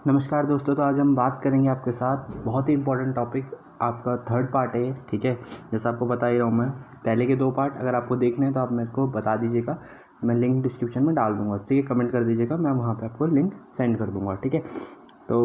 नमस्कार दोस्तों, तो आज हम बात करेंगे आपके साथ बहुत ही इंपॉर्टेंट टॉपिक। आपका थर्ड पार्ट है, ठीक है। जैसा आपको बता ही रहा हूँ मैं, पहले के 2 पार्ट अगर आपको देखने हैं तो आप मेरे को बता दीजिएगा, मैं लिंक डिस्क्रिप्शन में डाल दूँगा, ठीक है। कमेंट कर दीजिएगा, मैं वहाँ पे आपको लिंक सेंड कर दूँगा, ठीक है। तो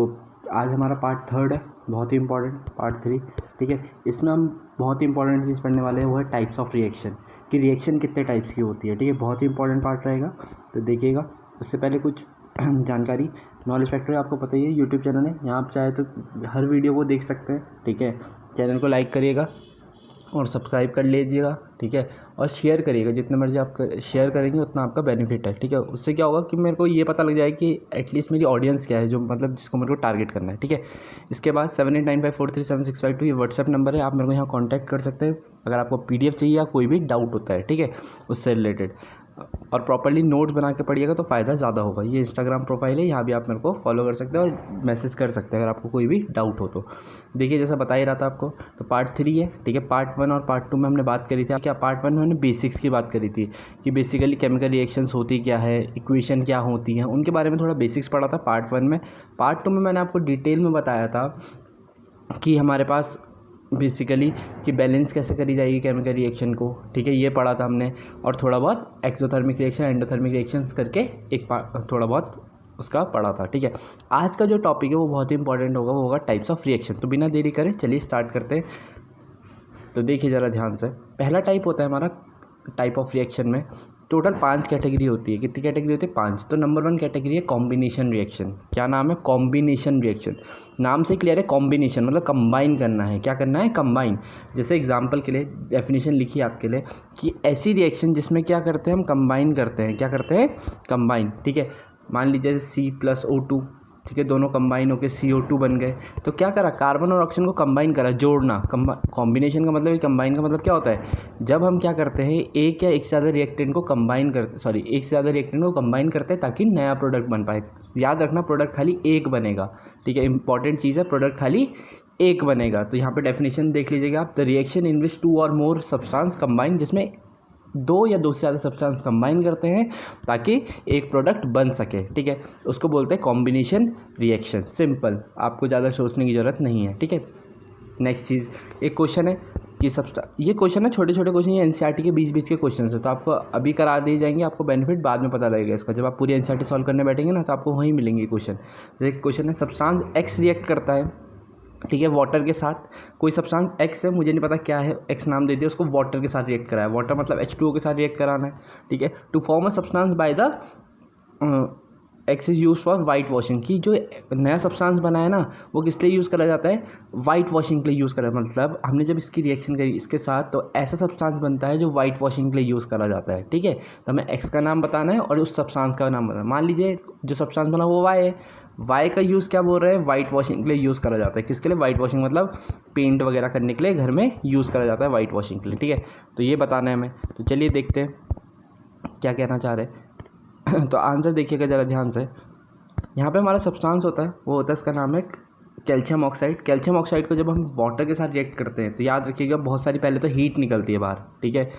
आज हमारा पार्ट थर्ड है, बहुत ही इंपॉर्टेंट पार्ट 3, ठीक है। इसमें हम बहुत ही इंपॉर्टेंट चीज़ पढ़ने वाले हैं, वो है टाइप्स ऑफ रिएक्शन, कि रिएक्शन कितने टाइप्स की होती है, ठीक है। बहुत ही इंपॉर्टेंट पार्ट रहेगा, तो देखिएगा। उससे पहले कुछ जानकारी, नॉलेज फैक्ट्री आपको पता ही है, यूट्यूब चैनल है, यहाँ आप चाहे तो हर वीडियो को देख सकते हैं, ठीक है। चैनल को लाइक करिएगा और सब्सक्राइब कर लीजिएगा, ठीक है। और शेयर करिएगा, जितने मर्जी आप शेयर करेंगे उतना आपका बेनिफिट है, ठीक है। उससे क्या होगा कि मेरे को ये पता लग जाए कि एटलीस्ट मेरी ऑडियंस क्या है, जो मतलब जिसको मेरे को टारगेट करना है, ठीक है। इसके बाद 7895437652 ये व्हाट्सएप नंबर है, आप मेरे को यहाँ कॉन्टैक्ट कर सकते हैं अगर आपको PDF चाहिए या कोई भी डाउट होता है, ठीक है, उससे रिलेटेड। और प्रॉपर्ली नोट्स बना के पढ़िएगा तो फ़ायदा ज़्यादा होगा। ये इंस्टाग्राम प्रोफाइल है, यहाँ भी आप मेरे को फॉलो कर सकते हैं और मैसेज कर सकते हैं अगर आपको कोई भी डाउट हो तो। देखिए, जैसा बता ही रहा था आपको, तो पार्ट 3 है, ठीक है। पार्ट 1 और पार्ट 2 में हमने बात करी थी क्या, पार्ट 1 में हमने बेसिक्स की बात करी थी कि बेसिकली केमिकल रिएक्शंस होती क्या है, इक्वेशन क्या होती हैं, उनके बारे में थोड़ा बेसिक्स पढ़ा था पार्ट 1 में। पार्ट 2 में मैंने आपको डिटेल में बताया था कि हमारे पास बेसिकली कि बैलेंस कैसे करी जाएगी केमिकल रिएक्शन को, ठीक है, ये पढ़ा था हमने। और थोड़ा बहुत एक्सोथर्मिक रिएक्शन, एंडोथर्मिक रिएक्शंस करके एक थोड़ा बहुत उसका पढ़ा था, ठीक है। आज का जो टॉपिक है वो बहुत ही इंपॉर्टेंट होगा, वो होगा टाइप्स ऑफ रिएक्शन। तो बिना देरी करें चलिए स्टार्ट करते हैं। तो देखिए ज़रा ध्यान से, पहला टाइप होता है हमारा टाइप ऑफ रिएक्शन में टोटल 5 कैटेगरी होती है। कितनी कैटेगरी होती है? 5। तो नंबर 1 कैटेगरी है कॉम्बिनेशन रिएक्शन। क्या नाम है? Combination reaction. नाम से क्लियर है, कॉम्बिनेशन मतलब कंबाइन करना है। क्या करना है? कंबाइन। जैसे एग्जांपल के लिए डेफिनेशन लिखी आपके लिए कि ऐसी रिएक्शन जिसमें क्या करते हैं हम? कंबाइन करते हैं। क्या करते हैं? कंबाइन, ठीक है। मान लीजिए C+O2, ठीक है, दोनों कंबाइन होकर CO2 बन गए। तो क्या करा? कार्बन और ऑक्सीजन को कंबाइन करा, जोड़ना। कॉम्बिनेशन का मतलब, कंबाइन का मतलब क्या होता है? जब हम क्या करते हैं, एक या एक से ज़्यादा रिएक्टेंट को कंबाइन एक से ज़्यादा रिएक्टेंट को कंबाइन करते हैं ताकि नया प्रोडक्ट बन पाए। याद रखना, प्रोडक्ट खाली एक बनेगा, ठीक है। इंपॉर्टेंट चीज़ है, प्रोडक्ट खाली एक बनेगा। तो यहाँ पे डेफिनेशन देख लीजिएगा आप, द रिएक्शन इन विच 2 और मोर सब्सटेंस कंबाइन, जिसमें 2 या 2 से ज़्यादा सब्सटेंस कंबाइन करते हैं ताकि एक प्रोडक्ट बन सके, ठीक है। उसको बोलते हैं कॉम्बिनेशन रिएक्शन। सिंपल, आपको ज़्यादा सोचने की ज़रूरत नहीं है, ठीक है। नेक्स्ट चीज़, एक क्वेश्चन है कि ये क्वेश्चन है, छोटे छोटे क्वेश्चन, ये NCERT के बीच के क्वेश्चन है, तो आपको अभी करा दिए जाएंगे, आपको बेनिफिट बाद में पता लगेगा इसका। जब आप पूरी NCERT सॉल्व करने बैठेंगे ना, तो आपको वहीं मिलेंगे क्वेश्चन। जैसे क्वेश्चन है, सब्सटेंस X रिएक्ट करता है, ठीक है, वाटर के साथ। कोई सब्सटेंस X है, मुझे नहीं पता क्या है, X नाम दे दिया उसको, वाटर के साथ रिएक्ट करा है। वाटर मतलब H2O के साथ रिएक्ट कराना है, ठीक है। To form a substance by the X is use for white washing, की जो नया सब्सटेंस बना है ना, वो किस लिए यूज़ करा जाता है? वाइट वॉशिंग के लिए यूज़ करा। मतलब हमने जब इसकी रिएक्शन करी इसके साथ, तो ऐसा सब्सटेंस बनता है जो वाइट वॉशिंग के लिए यूज़ करा जाता है, ठीक है। तो हमें X का नाम बताना है और उस सब्सटेंस का नाम बताना है। मान लीजिए जो सब्सटेंस बना वो Y है, वाई का यूज़ क्या बोल रहे हैं? वाइट वॉशिंग के लिए यूज़ करा जाता है। किसके लिए? वाइट वॉशिंग, मतलब पेंट वगैरह करने के लिए घर में यूज़ करा जाता है, वाइट वॉशिंग के लिए, ठीक है। तो ये बताना है हमें। तो चलिए देखते हैं क्या कहना चाह रहे हैं। तो आंसर देखिएगा ज़रा ध्यान से। यहाँ पे हमारा सब्सटेंस होता है, वो होता है, इसका नाम है कैल्शियम ऑक्साइड। कैल्शियम ऑक्साइड को जब हम वाटर के साथ रिएक्ट करते हैं तो याद रखिएगा, बहुत सारी पहले तो हीट निकलती है बाहर, ठीक है।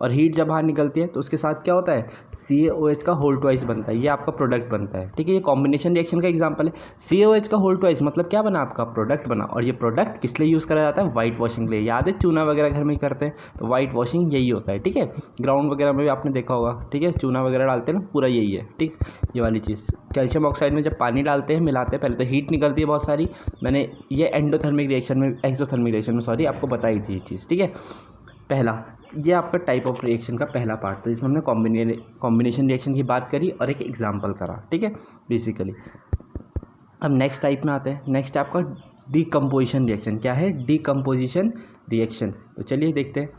और हीट जब बाहर निकलती है तो उसके साथ क्या होता है? CaOH का होल ट्वाइस बनता है, ये आपका प्रोडक्ट बनता है, ठीक है। ये कॉम्बिनेशन रिएक्शन का एग्जांपल है। CaOH का होल ट्वाइस मतलब क्या बना? आपका प्रोडक्ट बना। और ये प्रोडक्ट किस लिए यूज़ करा जाता है? वाइट वॉशिंग के लिए। याद है, चूना वगैरह घर में ही करते हैं, तो वाइट वॉशिंग यही होता है, ठीक है। ग्राउंड वगैरह में भी आपने देखा होगा, ठीक है, चूना वगैरह डालते हैं ना, पूरा यही है, ठीक। ये वाली चीज़, कैल्शियम ऑक्साइड में जब पानी डालते हैं, मिलाते हैं, पहले तो हीट निकलती है बहुत सारी। मैंने ये एक्सोथर्मिक रिएक्शन में सॉरी आपको बताई थी ये चीज़, ठीक है। पहला, ये आपका टाइप ऑफ रिएक्शन का पहला पार्ट था, जिसमें हमने कॉम्बिनेशन रिएक्शन की बात करी और एक एग्जांपल करा, ठीक है, बेसिकली। अब नेक्स्ट टाइप में आते हैं। नेक्स्ट है आपका डीकम्पोजिशन रिएक्शन। क्या है? Decomposition reaction. तो चलिए देखते हैं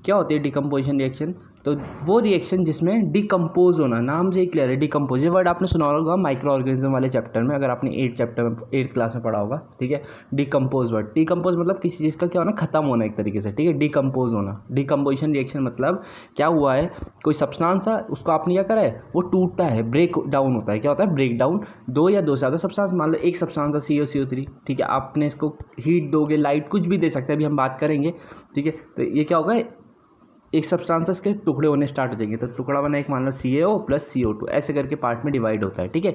क्या होती है डीकम्पोजिशन रिएक्शन। तो वो रिएक्शन जिसमें डिकम्पोज होना, नाम से ही क्लियर है, डिकम्पोज। ये वर्ड आपने सुना होगा माइक्रो ऑर्गेनिज्म वाले चैप्टर में, अगर आपने 8th क्लास में पढ़ा होगा, ठीक है। डिकम्पोज वर्ड, डिकम्पोज मतलब किसी चीज़ का क्या होना? खत्म होना एक तरीके से, ठीक है, डिकम्पोज होना। डिकम्पोजिशन रिएक्शन मतलब क्या हुआ है, कोई सब्सटेंस था, उसको आपने क्या करा है? वो टूटता है, ब्रेक डाउन होता है। क्या होता है? Break down. 2 या 2 से ज़्यादा सब्सटेंस, मान लो एक सब्सटेंस था CO3, ठीक है, आपने इसको हीट दोगे, लाइट कुछ भी दे सकते हैं, अभी हम बात करेंगे, ठीक है। तो ये क्या होगा, एक सब्सटेंसेस के टुकड़े होने स्टार्ट हो जाएंगे। तो टुकड़ा बना एक, मान लो CaO + CO2, ऐसे करके पार्ट में डिवाइड होता है, ठीक है।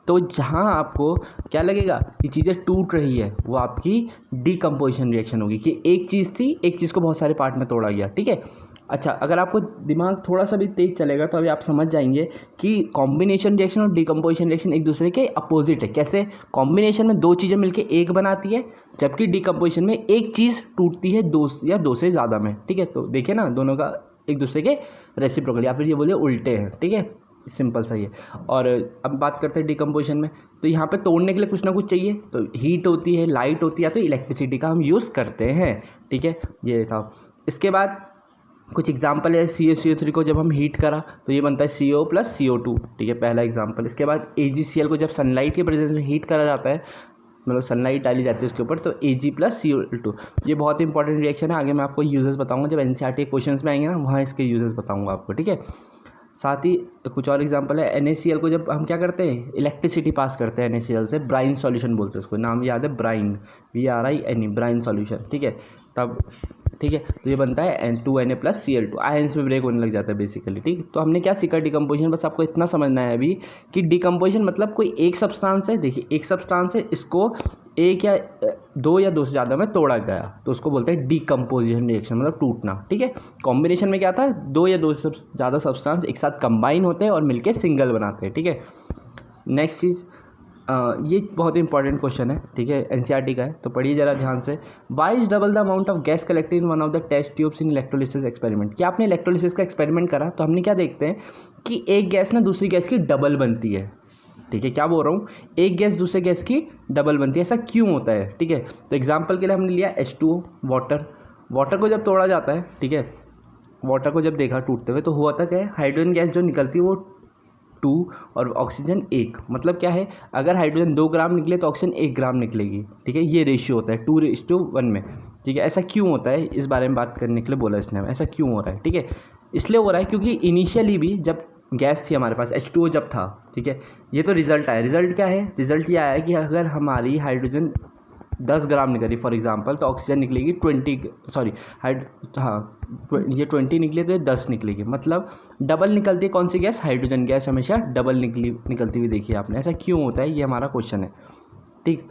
तो जहाँ आपको क्या लगेगा कि चीज़ें टूट रही है, वो आपकी डीकम्पोजिशन रिएक्शन होगी कि एक चीज़ थी, एक चीज़ को बहुत सारे पार्ट में तोड़ा गया, ठीक है। अच्छा, अगर आपको दिमाग थोड़ा सा भी तेज चलेगा तो अभी आप समझ जाएंगे कि कॉम्बिनेशन रिएक्शन और डीकम्पोजिशन रिएक्शन एक दूसरे के अपोजिट है। कैसे? कॉम्बिनेशन में दो चीज़ें मिलकर एक बनाती है, जबकि डीकम्पोजिशन में एक चीज़ टूटती है दो या दो से ज़्यादा में, ठीक है। तो देखिए ना, दोनों का एक दूसरे के रेसिप्रोकल या फिर ये बोलिए उल्टे हैं, ठीक है। सिंपल सा ही है। और अब बात करते हैं डीकम्पोजिशन में, तो यहाँ पे तोड़ने के लिए कुछ ना कुछ चाहिए, तो हीट होती है, लाइट होती है, या तो इलेक्ट्रिसिटी का हम यूज़ करते हैं, ठीक है। ये था। इसके बाद कुछ एग्जाम्पल है, CaCO3 को जब हम हीट करा तो ये बनता है CO + CO2, ठीक है, पहला एग्जाम्पल। इसके बाद AgCl को जब सनलाइट के प्रेजेंस में हीट करा जाता है, मतलब सनलाइट डाली जाती है उसके ऊपर, तो Ag + CO2। ये बहुत इंपॉर्टेंट रिएक्शन है, आगे मैं आपको यूजेस बताऊंगा, जब NCERT के क्वेश्चंस में आएंगे ना, वहाँ इसके यूजेस बताऊंगा आपको, ठीक है। साथ ही कुछ और एग्जांपल है, NaCl को जब हम क्या करते हैं, इलेक्ट्रिसिटी पास करते हैं NaCl से, ब्राइन सॉल्यूशन बोलते हैं उसको, नाम याद है, ब्राइन, BRINE, ब्राइन सॉल्यूशन, ठीक है। तब ठीक है, तो ये बनता है 2Na + Cl2, आयंस में ब्रेक होने लग जाता है बेसिकली, ठीक। तो हमने क्या सीखा डिकम्पोजिशन, बस आपको इतना समझना है अभी कि डिकम्पोजिशन मतलब कोई एक सब्सटेंस है, देखिए एक सब्सटेंस है, इसको एक या दो या दो से ज़्यादा में तोड़ा गया, तो उसको बोलते हैं डीकम्पोजिशन रिएक्शन, मतलब टूटना, ठीक है। कॉम्बिनेशन में क्या था, दो या दो से ज़्यादा सब्सटेंस एक साथ कंबाइन होते हैं और मिलके सिंगल बनाते हैं, ठीक है। नेक्स्ट चीज़, ये बहुत इंपॉर्टेंट क्वेश्चन है, ठीक है, NCERT का है, तो पढ़िए ज़रा ध्यान से। Why is double the amount of gas collected in one of the test tubes in electrolysis experiment. क्या आपने इलेक्ट्रोलिसिस का एक्सपेरिमेंट करा, तो हमने क्या देखते हैं कि एक गैस ना दूसरी गैस की डबल बनती है, ठीक है। क्या बोल रहा हूँ, एक गैस दूसरे गैस की डबल बनती है, ऐसा क्यों होता है, ठीक है। तो एग्जाम्पल के लिए हमने लिया H2O, वाटर को जब तोड़ा जाता है, ठीक है, वाटर को जब देखा टूटते हुए, तो हुआ था क्या है, हाइड्रोजन गैस जो निकलती है वो 2 और ऑक्सीजन 1, मतलब क्या है, अगर हाइड्रोजन 2 ग्राम निकले तो ऑक्सीजन 1 ग्राम निकलेगी, ठीक है। ये रेशियो होता है 2:1 में, ठीक है। ऐसा क्यों होता है, इस बारे में बात करने के लिए बोला इसने, ऐसा क्यों हो रहा है, ठीक है। इसलिए हो रहा है क्योंकि इनिशियली भी जब गैस थी हमारे पास, H2O जब था, ठीक है, ये तो रिजल्ट आया, रिजल्ट क्या है, रिजल्ट ये आया है कि अगर हमारी हाइड्रोजन 10 ग्राम निकली फॉर एग्जांपल, तो ऑक्सीजन निकलेगी 20, सॉरी ये 20 निकली तो ये 10 निकलेगी, मतलब डबल निकलती है। कौन सी गैस, हाइड्रोजन गैस हमेशा डबल निकलती हुई देखी है आपने, ऐसा क्यों होता है, ये हमारा क्वेश्चन है, ठीक।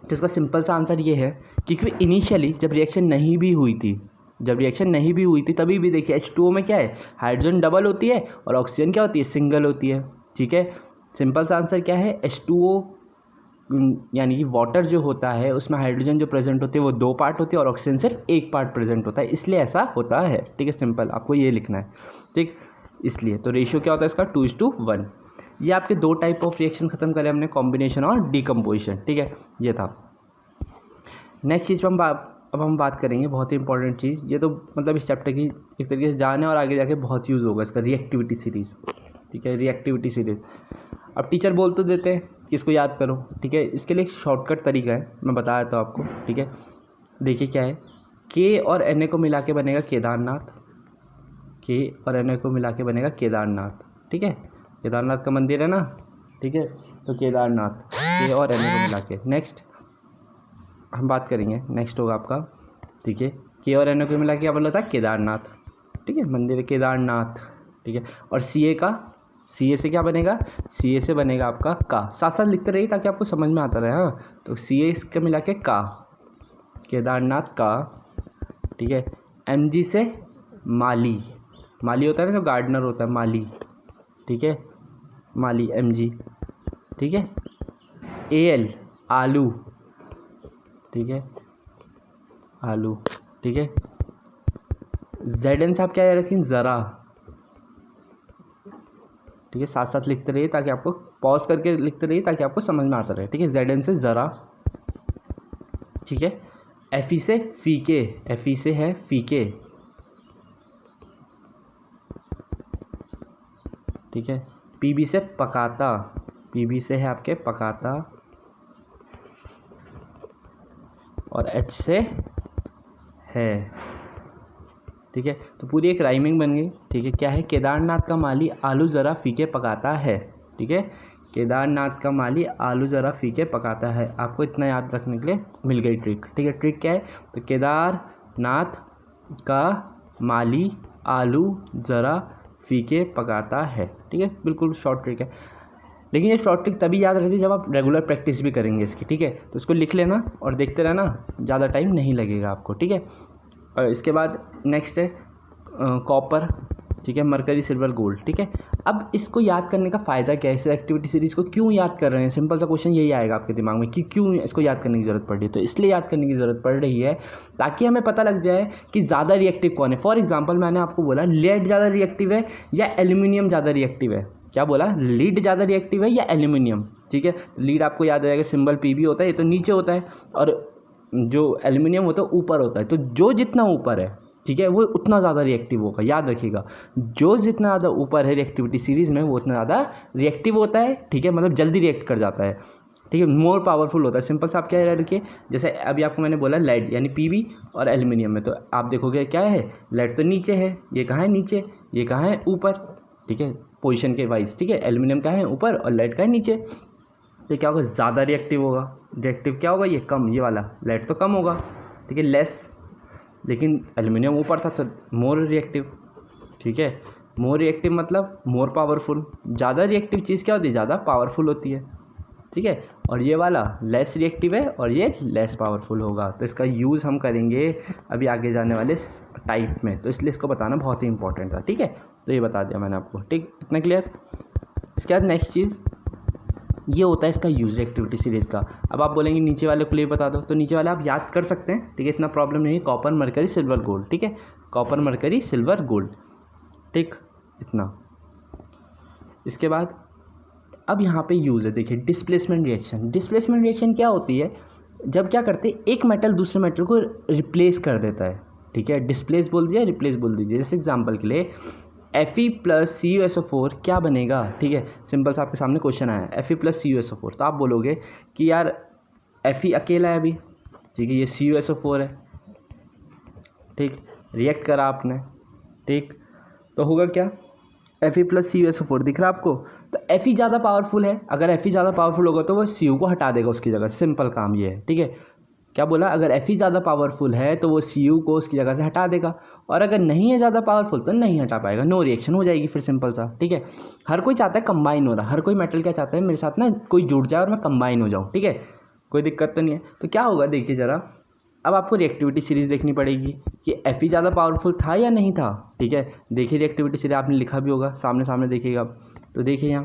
तो इसका सिंपल सा आंसर ये है कि क्योंकि इनिशियली जब रिएक्शन नहीं भी हुई थी, तभी भी देखिए H2O में क्या है, हाइड्रोजन डबल होती है और ऑक्सीजन क्या होती है, सिंगल होती है, ठीक है। सिंपल सा आंसर क्या है, H2O यानी कि वाटर जो होता है उसमें हाइड्रोजन जो प्रेजेंट होती है वो 2 पार्ट होती है और ऑक्सीजन सिर्फ 1 पार्ट प्रेजेंट होता है, इसलिए ऐसा होता है, ठीक है। सिंपल आपको ये लिखना है, ठीक। इसलिए तो रेशियो क्या होता है इसका, 2:1। ये आपके 2 टाइप ऑफ रिएक्शन खत्म करे हमने, कॉम्बिनेशन और डीकम्पोजिशन, ठीक है, ये था। नेक्स्ट चीज़ अब हम बात करेंगे, बहुत ही इंपॉर्टेंट चीज़, ये तो मतलब इस चैप्टर की एक तरीके से जान है और आगे जाके बहुत यूज़ होगा इसका, रिएक्टिविटी सीरीज़, ठीक है, रिएक्टिविटी सीरीज़। अब टीचर बोल तो देते हैं कि इसको याद करो, ठीक है, इसके लिए एक शॉर्टकट तरीका है, मैं बताया था आपको, ठीक है। देखिए क्या है, K और Na को मिला के बनेगा केदारनाथ, K और Na को मिला के बनेगा केदारनाथ, ठीक है, केदारनाथ का मंदिर है ना, ठीक है, तो केदारनाथ, K और Na को मिला के। नेक्स्ट हम बात करेंगे, नेक्स्ट होगा आपका, ठीक है, K और Na को मिला के क्या बोला था, केदारनाथ, ठीक है, मंदिर केदारनाथ, ठीक है। और Ca से क्या बनेगा, Ca से बनेगा आपका का, साथ साथ लिखते रहिए ताकि आपको समझ में आता रहे, हाँ। तो Ca इसके मिला के का, केदारनाथ का, ठीक है। Mg से माली होता है ना, जो गार्डनर होता है, माली, ठीक है, माली Mg, ठीक है। Al आलू, ठीक है, आलू, ठीक है। Zn से आप क्या रखें, ज़रा, ठीक है, साथ साथ लिखते रहिए ताकि आपको, पॉज करके लिखते रहिए ताकि आपको समझ में आता रहे, ठीक है। Zn से ज़रा, ठीक है। Fe से फीके, Fe से है फीके, ठीक है। Pb से पकाता, Pb से है आपके पकाता, और H से है, ठीक है। तो पूरी एक राइमिंग बन गई, ठीक है। क्या है, केदारनाथ का माली आलू ज़रा फीके पकाता है, ठीक है, केदारनाथ का माली आलू ज़रा फीके पकाता है। आपको इतना याद रखने के लिए मिल गई ट्रिक, ठीक है। ट्रिक क्या है, तो केदारनाथ का माली आलू ज़रा फीके पकाता है, ठीक है, बिल्कुल शॉर्ट ट्रिक है। लेकिन ये शॉर्ट ट्रिक तभी याद रहती है जब आप रेगुलर प्रैक्टिस भी करेंगे इसकी, ठीक है। तो इसको लिख लेना और देखते रहना, ज़्यादा टाइम नहीं लगेगा आपको, ठीक है। और इसके बाद नेक्स्ट है कॉपर, ठीक है, मरकरी, सिल्वर, गोल्ड, ठीक है। अब इसको याद करने का फ़ायदा क्या है, इस एक्टिविटी सीरीज़ को क्यों याद कर रहे हैं, सिंपल सा क्वेश्चन यही आएगा आपके दिमाग में कि क्यों इसको याद करने की ज़रूरत पड़ रही है। तो इसलिए याद करने की ज़रूरत पड़ रही है ताकि हमें पता लग जाए कि ज़्यादा रिएक्टिव कौन है। फॉर एग्जाम्पल मैंने आपको बोला लेड ज़्यादा रिएक्टिव है या एल्यूमिनियम ज़्यादा रिएक्टिव है। क्या बोला, लीड ज़्यादा रिएक्टिव है या एल्यूमिनियम, ठीक है। लीड आपको याद आएगा सिंबल पीबी होता है, ये तो नीचे होता है, और जो एल्यूमिनियम होता है ऊपर होता है। तो जो जितना ऊपर है, ठीक है, वो उतना ज़्यादा रिएक्टिव होगा, याद रखिएगा। जो जितना ज़्यादा ऊपर है रिएक्टिविटी सीरीज़ में वो उतना ज़्यादा रिएक्टिव होता है, ठीक है, मतलब जल्दी रिएक्ट कर जाता है, ठीक है, मोर पावरफुल होता है। सिंपल सा आप क्या याद रखिए, जैसे अभी आपको मैंने बोला लेड यानी पीबी और एल्यूमिनियम में, तो आप देखोगे क्या है, लेड तो नीचे है, ये कहाँ है नीचे, ये कहाँ है ऊपर, ठीक है, पोजीशन के वाइज, ठीक है। एल्यूमिनियम का है ऊपर और लेड का है नीचे, तो क्या होगा, ज़्यादा रिएक्टिव होगा। रिएक्टिव क्या होगा, ये कम, ये वाला लेड तो कम होगा, ठीक है, लेस। लेकिन एल्यूमिनियम ऊपर था तो मोर रिएक्टिव, ठीक है। मोर रिएक्टिव मतलब मोर पावरफुल। ज़्यादा रिएक्टिव चीज़ क्या होती है, ज़्यादा पावरफुल होती है, ठीक है। और ये वाला लेस रिएक्टिव है और ये लेस पावरफुल होगा। तो इसका यूज़ हम करेंगे अभी आगे जाने वाले टाइप में, तो इसलिए इसको बताना बहुत ही इंपॉर्टेंट था, ठीक है। तो ये बता दिया मैंने आपको, ठीक, इतना क्लियर। इसके बाद नेक्स्ट चीज़ ये होता है इसका यूज एक्टिविटी सीरीज़ का। अब आप बोलेंगे नीचे वाले को लिए बता दो, तो नीचे वाले आप याद कर सकते हैं, ठीक है, इतना प्रॉब्लम नहीं है। कॉपर, मरकरी, सिल्वर, गोल्ड, ठीक है, कॉपर, मरकरी, सिल्वर, गोल्ड, ठीक, इतना। इसके बाद अब यहाँ पे यूज़ है, देखिए डिस्प्लेसमेंट रिएक्शन। डिस्प्लेसमेंट रिएक्शन क्या होती है, जब क्या करते हैं एक मेटल दूसरे मेटल को रिप्लेस कर देता है, ठीक है। डिस्प्लेस बोल दिया, रिप्लेस बोल दीजिए। जैसे एग्जाम्पल के लिए Fe + CuSO4 क्या बनेगा, ठीक है, सिंपल सा आपके सामने क्वेश्चन आया है Fe + CuSO4, तो आप बोलोगे कि यार Fe अकेला है अभी, ठीक है, ये CuSO4 है, ठीक, रिएक्ट करा आपने, ठीक, तो होगा क्या, Fe + CuSO4 दिख रहा है आपको। तो Fe ज़्यादा पावरफुल है, अगर Fe ज़्यादा पावरफुल होगा तो वो Cu को हटा देगा उसकी जगह, सिंपल काम ये है, ठीक है। क्या बोला, अगर Fe ज़्यादा पावरफुल है तो वो Cu को उसकी जगह से हटा देगा, और अगर नहीं है ज़्यादा पावरफुल तो नहीं हटा पाएगा, नो रिएक्शन हो जाएगी फिर, सिंपल सा, ठीक है। हर कोई चाहता है कंबाइन हो रहा, हर कोई मेटल क्या चाहता है, मेरे साथ ना कोई जुड़ जाए और मैं कंबाइन हो जाऊँ, ठीक है, कोई दिक्कत तो नहीं है। तो क्या होगा देखिए ज़रा, अब आपको रिएक्टिविटी सीरीज़ देखनी पड़ेगी कि Fe ज़्यादा पावरफुल था या नहीं था, ठीक है। देखिए रिएक्टिविटी सीरीज आपने लिखा भी होगा, सामने सामने देखिएगा, तो देखिए यहाँ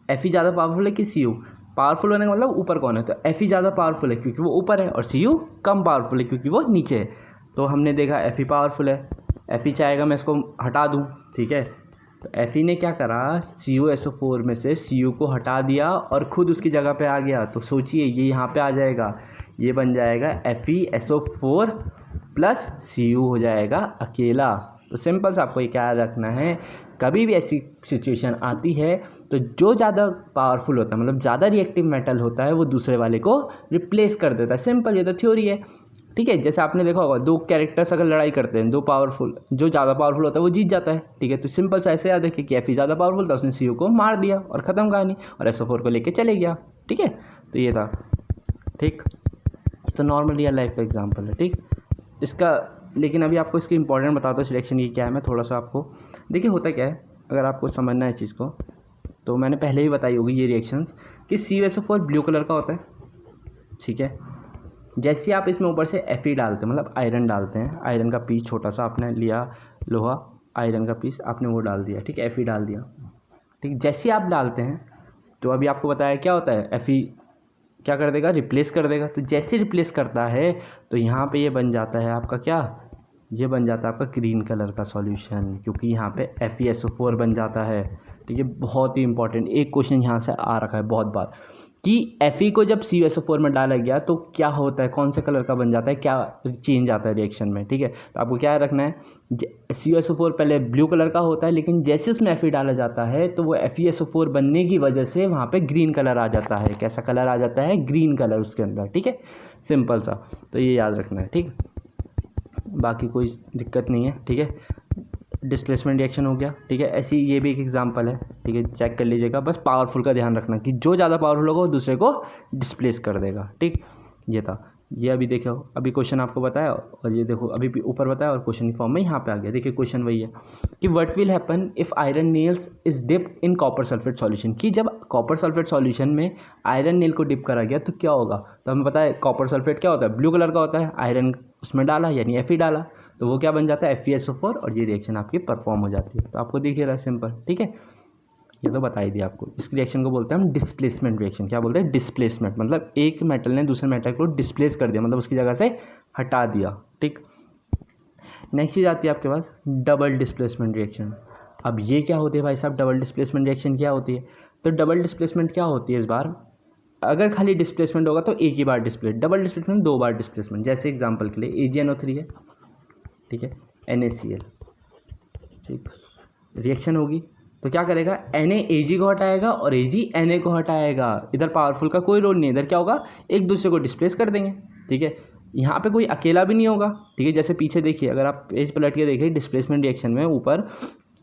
Fe ज़्यादा पावरफुल है कि Cu। पावरफुल होने का मतलब ऊपर कौन है, तो Fe ज़्यादा पावरफुल है क्योंकि वो ऊपर है, और Cu कम पावरफुल है क्योंकि वो नीचे है। तो हमने देखा Fe पावरफुल है, Fe चाहेगा मैं इसको हटा दूँ, ठीक है। तो Fe ने क्या करा, CuSO4 में से Cu को हटा दिया और ख़ुद उसकी जगह पे आ गया। तो सोचिए ये यहाँ पे आ जाएगा, ये बन जाएगा FeSO4 + Cu हो जाएगा अकेला। तो सिंपल सा आपको ये क्या रखना है, कभी भी ऐसी सिचुएशन आती है तो जो ज़्यादा पावरफुल होता है, मतलब ज़्यादा रिएक्टिव मेटल होता है, वो दूसरे वाले को रिप्लेस कर देता है, सिंपल, ये तो थ्योरी है, ठीक है। जैसे आपने देखा होगा दो कैरेक्टर्स अगर लड़ाई करते हैं, दो पावरफुल, जो ज़्यादा पावरफुल होता है वो जीत जाता है, ठीक है। तो सिंपल सा ऐसे याद रखिए कि Fe ज़्यादा पावरफुल था, उसने Cu को मार दिया और ख़त्म कहानी, और SO4 को लेके चले गया, ठीक है। तो ये था, ठीक, तो नॉर्मल रियल लाइफ का एग्जाम्पल है, ठीक। इसका लेकिन अभी आपको इसकी इंपॉर्टेंट बताता हूँ सिलेक्शन की क्या है, मैं थोड़ा सा आपको देखिए होता क्या है, अगर आपको समझना है चीज़ को, तो मैंने पहले ही बताई होगी ये रिएक्शंस कि CuSO4 ब्लू कलर का होता है, ठीक है। जैसे आप इसमें ऊपर से Fe डालते हैं, मतलब आयरन डालते हैं, आयरन का पीस छोटा सा आपने लिया, लोहा आयरन का पीस आपने वो डाल दिया, ठीक है, Fe डाल दिया, ठीक। जैसे आप डालते हैं तो अभी आपको बताया क्या होता है, Fe क्या कर देगा, रिप्लेस कर देगा। तो जैसे रिप्लेस करता है तो यहाँ पे ये बन जाता है आपका क्या, ये बन जाता है आपका ग्रीन कलर का सॉल्यूशन, क्योंकि यहाँ पे FeSO4 बन जाता है, ठीक है। बहुत ही इंपॉर्टेंट एक क्वेश्चन यहाँ से आ रखा है बहुत बार कि Fe को जब CuSO4 में डाला गया तो क्या होता है, कौन से कलर का बन जाता है, क्या चेंज आता है रिएक्शन में, ठीक है। तो आपको क्या रखना है, CuSO4 पहले ब्लू कलर का होता है, लेकिन जैसे उसमें Fe डाला जाता है तो वो FeSO4 बनने की वजह से वहाँ पे ग्रीन कलर आ जाता है। कैसा कलर आ जाता है, ग्रीन कलर उसके अंदर, ठीक है, सिंपल सा। तो ये याद रखना है, ठीक, बाकी कोई दिक्कत नहीं है, ठीक है। डिस्प्लेसमेंट रिएक्शन हो गया, ठीक है। ऐसी ये भी एक एग्जांपल है, ठीक है, चेक कर लीजिएगा। बस पावरफुल का ध्यान रखना कि जो ज़्यादा पावरफुल होगा वो दूसरे को डिस्प्लेस कर देगा, ठीक, ये था। ये अभी देखो, अभी क्वेश्चन आपको बताया और ये देखो अभी भी ऊपर बताया और क्वेश्चन की फॉर्म में यहाँ पे आ गया। देखिए क्वेश्चन वही है कि what will happen if iron nails is dip in copper sulphate solution, कि जब कॉपर सल्फेट सॉल्यूशन में आयरन नेल को डिप करा गया तो क्या होगा। तो हमें पता है कॉपर सल्फेट क्या होता है, ब्लू कलर का होता है, आयरन उसमें डाला यानी Fe डाला तो वो क्या बन जाता है FeSO4 और ये रिएक्शन आपकी परफॉर्म हो जाती है। तो आपको दिख रहा है सिंपल, ठीक है, ये तो बता ही दिया आपको। इस रिएक्शन को बोलते हैं हम डिस्प्लेसमेंट रिएक्शन। क्या बोलते हैं, डिस्प्लेसमेंट, मतलब एक मेटल ने दूसरे मेटल को डिस्प्लेस कर दिया, मतलब उसकी जगह से हटा दिया, ठीक। नेक्स्ट चीज़ आती है आपके पास डबल डिस्प्लेसमेंट रिएक्शन। अब ये क्या होती है भाई साहब, डबल डिस्प्लेसमेंट रिएक्शन क्या होती है। तो डबल डिस्प्लेसमेंट क्या होती है, इस बार अगर खाली डिस्प्लेसमेंट होगा तो एक ही बार डिस्प्लेस, डबल डिस्प्लेसमेंट दो बार डिस्प्लेसमेंट। जैसे एग्जांपल के लिए AgNO3 है, ठीक है, NaCl, ठीक, रिएक्शन होगी तो क्या करेगा, Na Ag को हटाएगा और Ag Na को हटाएगा। इधर पावरफुल का कोई रोल नहीं है, इधर क्या होगा, एक दूसरे को डिस्प्लेस कर देंगे, ठीक है। यहाँ पे कोई अकेला भी नहीं होगा, ठीक है। जैसे पीछे देखिए, अगर आप पेज पलट के देखिए डिस्प्लेसमेंट रिएक्शन में ऊपर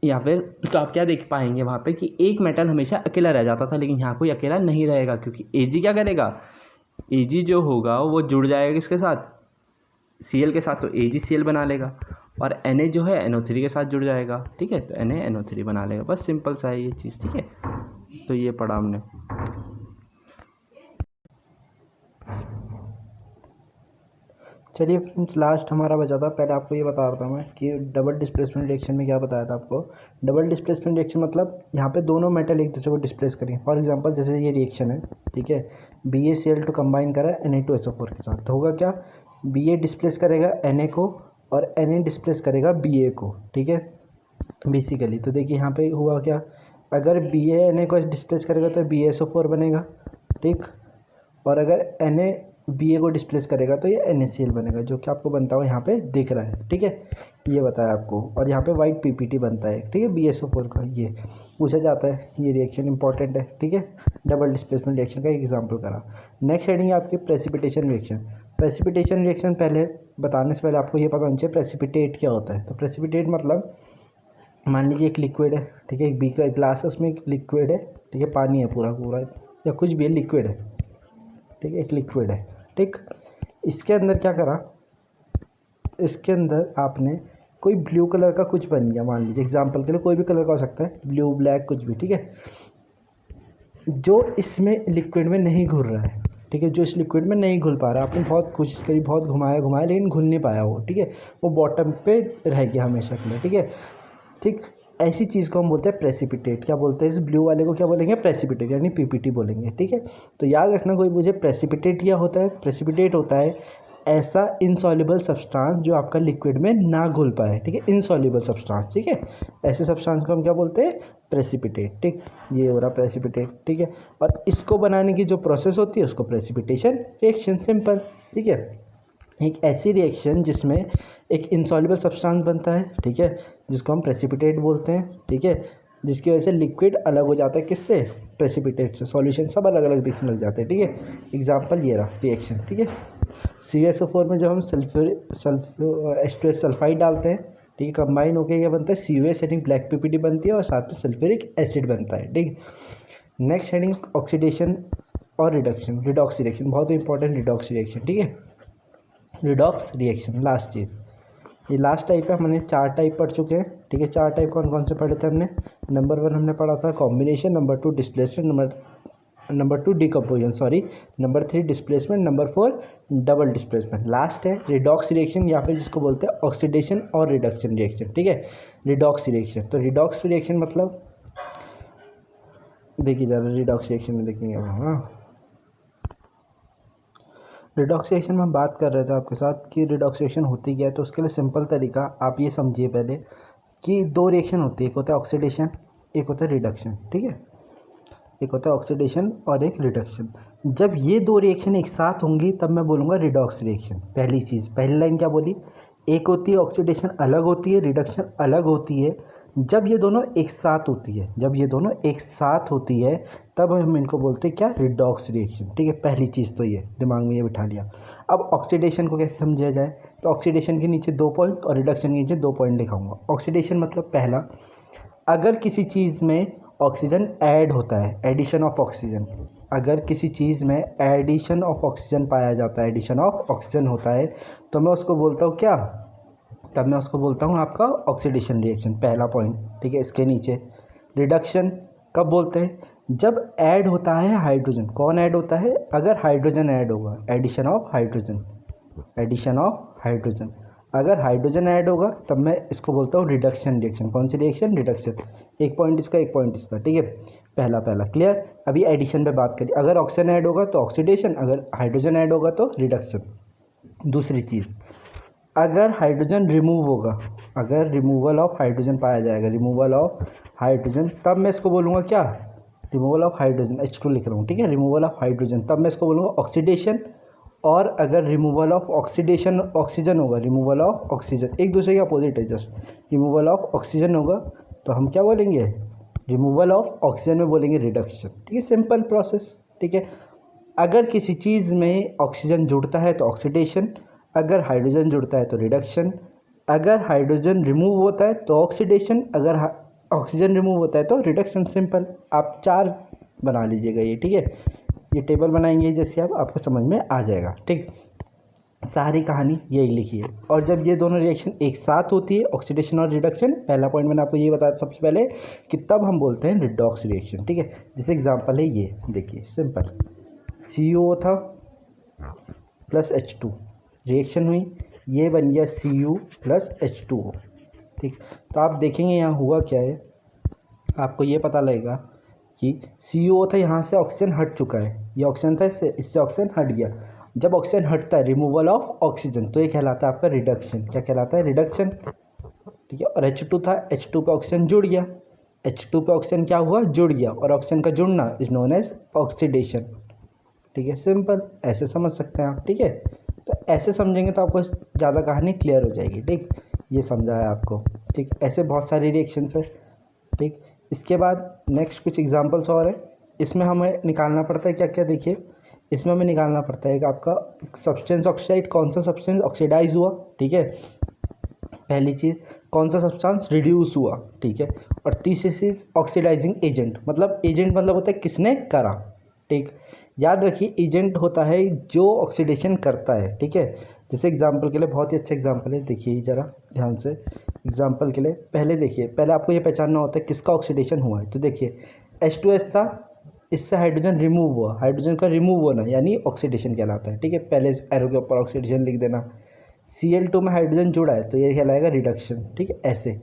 या फिर, तो आप क्या देख पाएंगे वहाँ पे कि एक मेटल हमेशा अकेला रह जाता था, लेकिन यहाँ कोई अकेला नहीं रहेगा क्योंकि Ag क्या करेगा, Ag जो होगा वो जुड़ जाएगा किसके साथ, Cl के साथ, तो AgCl बना लेगा और Na जो है NO3 के साथ जुड़ जाएगा, ठीक है, तो Na NO3 बना लेगा। बस सिंपल सा है ये चीज़, ठीक है। तो ये पढ़ा हमने। चलिए फ्रेंड्स, लास्ट हमारा बचा था, पहले आपको ये बता रहा था मैं कि डबल डिस्प्लेसमेंट रिएक्शन में क्या बताया था आपको। डबल डिस्प्लेसमेंट रिएक्शन मतलब यहाँ पे दोनों मेटल एक दूसरे को डिस्प्लेस करें। फॉर एग्जांपल जैसे ये रिएक्शन है, ठीक है, BaCl2 कंबाइन करा Na2SO4 के साथ, तो होगा क्या, Ba डिस्प्लेस करेगा Na को और Na डिस्प्लेस करेगा Ba को, ठीक है, बेसिकली। तो देखिए यहाँ पे हुआ क्या, अगर Ba Na को डिस्प्लेस करेगा तो BaSO4 बनेगा, ठीक, और अगर Na Ba को डिस्प्लेस करेगा तो ये NaCl बनेगा, जो कि आपको बनता हुआ यहाँ पे दिख रहा है, ठीक है, ये बताया आपको। और यहाँ पे वाइट PPT बनता है, ठीक है, BaSO4 का, ये पूछा जाता है, ये रिएक्शन इंपॉर्टेंट है, ठीक है, डबल डिस्प्लेसमेंट रिएक्शन का एग्जाम्पल करा। नेक्स्ट हेडिंग है आपकी प्रेसिपिटेशन रिएक्शन। प्रेसिपिटेशन रिएक्शन पहले बताने से पहले आपको ये पता होना चाहिए प्रेसिपिटेट क्या होता है। तो प्रेसिपिटेट मतलब, मान लीजिए एक लिक्विड है, ठीक है, एक बीकर ग्लासेस में एक लिक्विड है, ठीक है, पानी है पूरा पूरा या कुछ भी है, लिक्विड है, ठीक है, एक लिक्विड है, ठीक। इसके अंदर क्या करा, इसके अंदर आपने कोई ब्लू कलर का कुछ बन गया, मान लीजिए एग्जांपल के लिए कोई भी कलर का हो सकता है, ब्लू ब्लैक कुछ भी, ठीक है, जो इसमें लिक्विड में नहीं घुल रहा है, ठीक है, जो इस लिक्विड में नहीं घुल पा रहा है। आपने बहुत कोशिश करी, बहुत घुमाया लेकिन घुल नहीं पाया वो, ठीक है, वो बॉटम पे रह गया हमेशा के लिए, ठीक है, ठीक। ऐसी चीज़ को हम बोलते हैं प्रेसिपिटेट। क्या बोलते हैं, इस ब्लू वाले को क्या बोलेंगे, प्रेसिपिटेट, यानी PPT बोलेंगे, ठीक है। तो याद रखना, कोई मुझे प्रेसिपिटेट क्या होता है, प्रेसिपिटेट होता है ऐसा इनसॉल्युबल सब्सटेंस जो आपका लिक्विड में ना घुल पाए, ठीक है, इनसॉल्युबल सब्सटेंस, ठीक है, ऐसे सब्सटेंस को हम क्या बोलते हैं, प्रेसिपिटेट, ठीक। ये हो रहा प्रेसिपिटेट, ठीक है, और इसको बनाने की जो प्रोसेस होती है उसको प्रेसिपिटेशन रिएक्शन, सिंपल, ठीक है। एक ऐसी रिएक्शन जिसमें एक इनसॉल्युबल सब्सटेंस बनता है, ठीक है, जिसको हम प्रेसिपिटेट बोलते हैं, ठीक है, जिसकी वजह से लिक्विड अलग हो जाता है, किससे, प्रेसिपिटेट से। सॉल्यूशन सब अलग अलग दिखने लग जाते हैं, ठीक है। एग्जांपल ये रहा रिएक्शन, ठीक है, CuSO4 में जब हम H2S सल्फाइड डालते हैं, ठीक है, कंबाइन होकर यह बनता है CuS, यानी ब्लैक PPT बनती है और साथ में सल्फ्यूरिक एसिड बनता है, ठीक। नेक्स्ट हेडिंग ऑक्सीडेशन और रिडक्शन, रिडॉक्स रिएक्शन, बहुत इंपॉर्टेंट रिडॉक्स रिएक्शन, ठीक है, रिडॉक्स रिएक्शन लास्ट चीज़। ये लास्ट टाइप है, हमने 4 टाइप पढ़ चुके हैं, ठीक है। 4 टाइप कौन कौन से पढ़े थे हमने, नंबर 1 हमने पढ़ा था combination, number 2 displacement, number 2 decomposition, number 3 displacement, number 4 double displacement. Last है रिडॉक्स रिएक्शन, या फिर जिसको बोलते हैं ऑक्सीडेशन और रिडक्शन रिएक्शन, ठीक है, रिडॉक्स रिएक्शन। तो रिडॉक्स रिएक्शन मतलब, देखिए ज़रा रिडॉक्स रिएक्शन में देखेंगे अब, हाँ, रिडॉक्स रिएक्शन में हम बात कर रहे थे आपके साथ कि रिडॉक्स रिएक्शन होती क्या है। तो उसके लिए सिंपल तरीका आप ये समझिए पहले कि 2 रिएक्शन होती है, एक होता है ऑक्सीडेशन, एक होता है रिडक्शन, ठीक है, एक होता है ऑक्सीडेशन और एक रिडक्शन। जब ये 2 रिएक्शन एक साथ होंगी तब मैं बोलूँगा रिडॉक्स रिएक्शन। पहली चीज़, पहली लाइन क्या बोली, एक होती है ऑक्सीडेशन अलग होती है, रिडक्शन अलग होती है। जब ये दोनों एक साथ होती है, जब ये दोनों एक साथ होती है तब हम इनको बोलते हैं क्या, रिडॉक्स रिएक्शन, ठीक है। पहली चीज़ तो ये दिमाग में ये बिठा लिया। अब ऑक्सीडेशन को कैसे समझा जाए, तो ऑक्सीडेशन के नीचे 2 पॉइंट और रिडक्शन के नीचे 2 पॉइंट लिखाऊंगा। ऑक्सीडेशन मतलब पहला, अगर किसी चीज़ में ऑक्सीजन ऐड होता है, एडिशन ऑफ ऑक्सीजन, अगर किसी चीज़ में एडिशन ऑफ ऑक्सीजन पाया जाता है, एडिशन ऑफ ऑक्सीजन होता है, तो मैं उसको बोलता हूँ क्या, तब मैं उसको बोलता हूँ आपका ऑक्सीडेशन रिएक्शन, पहला पॉइंट, ठीक है। इसके नीचे रिडक्शन कब बोलते हैं, जब ऐड होता है हाइड्रोजन। कौन ऐड होता है, अगर हाइड्रोजन ऐड होगा, addition of hydrogen, addition of hydrogen, अगर हाइड्रोजन ऐड होगा तब मैं इसको बोलता हूँ रिडक्शन रिएक्शन। कौन सी रिएक्शन, रिडक्शन। एक पॉइंट इसका, एक पॉइंट इसका, ठीक है, पहला क्लियर। अभी एडिशन पे बात करिए, अगर ऑक्सीजन ऐड होगा तो ऑक्सीडेशन, अगर हाइड्रोजन ऐड होगा तो रिडक्शन। दूसरी चीज़, अगर हाइड्रोजन रिमूव होगा, अगर रिमूवल ऑफ हाइड्रोजन पाया जाएगा, रिमूवल ऑफ हाइड्रोजन, तब मैं इसको बोलूँगा क्या, रिमूवल ऑफ हाइड्रोजन, H2 लिख रहा हूँ, ठीक है, रिमूवल ऑफ हाइड्रोजन, तब मैं इसको बोलूँगा ऑक्सीडेशन। और अगर रिमूवल ऑफ ऑक्सीडेशन ऑक्सीजन होगा, रिमूवल ऑफ ऑक्सीजन, एक दूसरे के अपोजिट है जस्ट, रिमूवल ऑफ ऑक्सीजन होगा तो हम क्या बोलेंगे, रिमूवल ऑफ ऑक्सीजन में बोलेंगे रिडक्शन, ठीक है, सिंपल प्रोसेस, ठीक है। अगर किसी चीज़ में ऑक्सीजन जुड़ता है तो ऑक्सीडेशन, अगर हाइड्रोजन जुड़ता है तो रिडक्शन, अगर हाइड्रोजन रिमूव होता है तो ऑक्सीडेशन, अगर ऑक्सीजन रिमूव होता है तो रिडक्शन, सिंपल। आप 4 बना लीजिएगा ये, ठीक है, ये टेबल बनाएंगे जैसे आप, आपको समझ में आ जाएगा, ठीक। सारी कहानी यही लिखी है। और जब ये दोनों रिएक्शन एक साथ होती है, ऑक्सीडेशन और रिडक्शन, पहला पॉइंट मैंने आपको ये बताया सबसे पहले कि तब हम बोलते हैं रिडॉक्स रिएक्शन, ठीक है। जैसे एग्जांपल है ये देखिए, सिंपल, CO था प्लस H2, रिएक्शन हुई, ये बन गया Cu प्लस H2O, ठीक। तो आप देखेंगे यहाँ हुआ क्या है, आपको ये पता लगेगा कि CO था, यहाँ से ऑक्सीजन हट चुका है, ये ऑक्सीजन था, इससे ऑक्सीजन हट गया। जब ऑक्सीजन हटता है, रिमूवल ऑफ ऑक्सीजन, तो ये कहलाता है आपका रिडक्शन। क्या कहलाता है, रिडक्शन, ठीक है। और H2 था, H2 पे ऑक्सीजन जुड़ गया, H2 पे ऑक्सीजन क्या हुआ, जुड़ गया, और ऑक्सीजन का जुड़ना इज नोन एज ऑक्सीडेशन, ठीक है, सिंपल, ऐसे समझ सकते हैं आप, ठीक है। तो ऐसे समझेंगे तो आपको ज़्यादा कहानी क्लियर हो जाएगी, ठीक, ये समझा है आपको, ठीक। ऐसे बहुत सारी रिएक्शंस है, ठीक। इसके बाद नेक्स्ट कुछ एग्जांपल्स और है, इसमें हमें निकालना पड़ता है क्या क्या, देखिए इसमें हमें निकालना पड़ता है कि आपका सब्सटेंस ऑक्साइड, कौन सा सब्सटेंस ऑक्सीडाइज हुआ, ठीक है, पहली चीज़, कौन सा सब्सटेंस रिड्यूस हुआ, ठीक है। और तीसरी चीज़ ऑक्सीडाइजिंग एजेंट, मतलब एजेंट मतलब होता है किसने करा, ठीक। याद रखिए एजेंट होता है जो ऑक्सीडेशन करता है, ठीक है। जैसे एग्जांपल के लिए बहुत ही अच्छा एग्जांपल है, देखिए ज़रा ध्यान से, एग्जांपल के लिए पहले देखिए, पहले आपको ये पहचानना होता है किसका ऑक्सीडेशन हुआ है। तो देखिए H2S था, इससे हाइड्रोजन रिमूव हुआ, हाइड्रोजन का रिमूव होना यानी ऑक्सीडेशन कहलाता है, ठीक है। पहले एरो के ऊपर ऑक्सीडेशन लिख देना। Cl2 में हाइड्रोजन जुड़ा है तो ये कहलाएगा रिडक्शन, ठीक है। ऐसे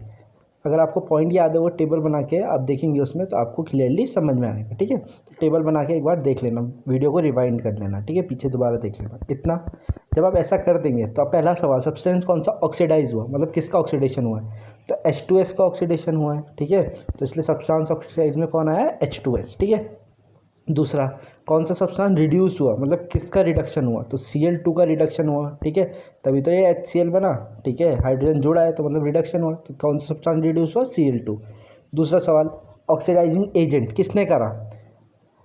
अगर आपको पॉइंट याद है वो टेबल बना के आप देखेंगे उसमें तो आपको क्लियरली समझ में आएगा, ठीक है। तो टेबल बना के एक बार देख लेना, वीडियो को रिवाइंड कर लेना, ठीक है, पीछे दोबारा देख लेना, इतना। जब आप ऐसा कर देंगे तो आप पहला सवाल, सब्सटेंस कौन सा ऑक्सीडाइज हुआ, मतलब किसका ऑक्सीडेशन हुआ है, तो H2S का ऑक्सीडेशन हुआ है, ठीक है। तो इसलिए सब्सटेंस ऑक्सीडाइज में कौन आया है, H2S, ठीक है। दूसरा, कौन सा सब्सटेंस रिड्यूस हुआ, मतलब किसका रिडक्शन हुआ, तो Cl2 का रिडक्शन हुआ, ठीक है, तभी तो ये HCl बना, ठीक है, हाइड्रोजन जुड़ा है तो मतलब रिडक्शन हुआ, तो कौन सा सब्सटेंस रिड्यूस हुआ, Cl2। दूसरा सवाल, ऑक्सीडाइजिंग एजेंट किसने करा,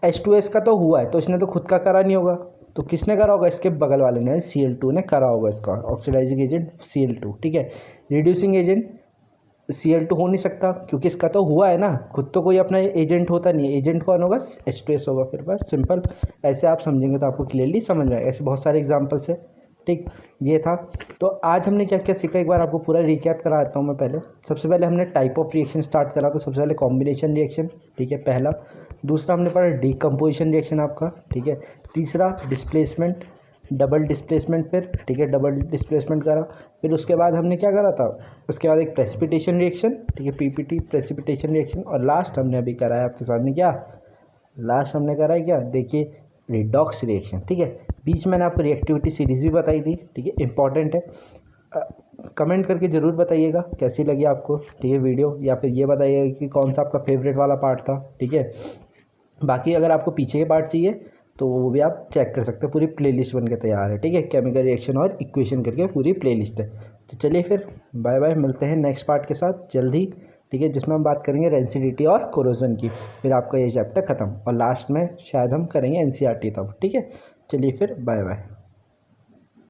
H2S का तो हुआ है तो इसने तो खुद का करा नहीं होगा, तो किसने करा होगा, इसके बगल वाले ने, Cl2 ने करा होगा इसका ऑक्सीडाइजिंग एजेंट Cl2, ठीक है। रिड्यूसिंग एजेंट Cl2 हो नहीं सकता क्योंकि इसका तो हुआ है ना, खुद तो कोई अपना एजेंट होता नहीं है, एजेंट कौन होगा, H2S होगा, फिर बस सिंपल। ऐसे आप समझेंगे तो आपको क्लियरली समझ में आएगा, ऐसे बहुत सारे एग्जांपल्स है, ठीक। ये था, तो आज हमने क्या क्या सीखा, एक बार आपको पूरा रिकैप करा देता हूँ मैं। पहले सबसे पहले हमने टाइप ऑफ रिएक्शन स्टार्ट करा, तो सबसे पहले कॉम्बिनेशन रिएक्शन, ठीक है, पहला। दूसरा हमने पढ़ा डीकम्पोजिशन रिएक्शन आपका, ठीक है। तीसरा डिस्प्लेसमेंट, डबल डिस्प्लेसमेंट, फिर ठीक है डबल डिस्प्लेसमेंट करा। फिर उसके बाद हमने क्या करा था, उसके बाद एक प्रेसिपिटेशन रिएक्शन, ठीक है, PPT प्रेसिपिटेशन रिएक्शन। और लास्ट हमने अभी करा है आपके सामने क्या, लास्ट हमने करा है क्या, देखिए रिडॉक्स रिएक्शन, ठीक है। बीच मैंने आपको रिएक्टिविटी सीरीज़ भी बताई थी, ठीक है, इंपॉर्टेंट है। कमेंट करके ज़रूर बताइएगा कैसी लगी आपको, ठीक है, वीडियो, या फिर ये बताइएगा कि कौन सा आपका फेवरेट वाला पार्ट था, ठीक है। बाकी अगर आपको पीछे के पार्ट चाहिए तो वो भी आप चेक कर सकते हैं, पूरी प्लेलिस्ट बन के तैयार है, ठीक है, केमिकल रिएक्शन और इक्वेशन करके पूरी प्लेलिस्ट है। तो चलिए फिर बाय बाय, मिलते हैं नेक्स्ट पार्ट के साथ जल्दी, ठीक है, जिसमें हम बात करेंगे रेंसिडिटी और कोरोजन की। फिर आपका ये चैप्टर ख़त्म और लास्ट में शायद हम करेंगे NCERT तब, ठीक है। चलिए फिर बाय बाय।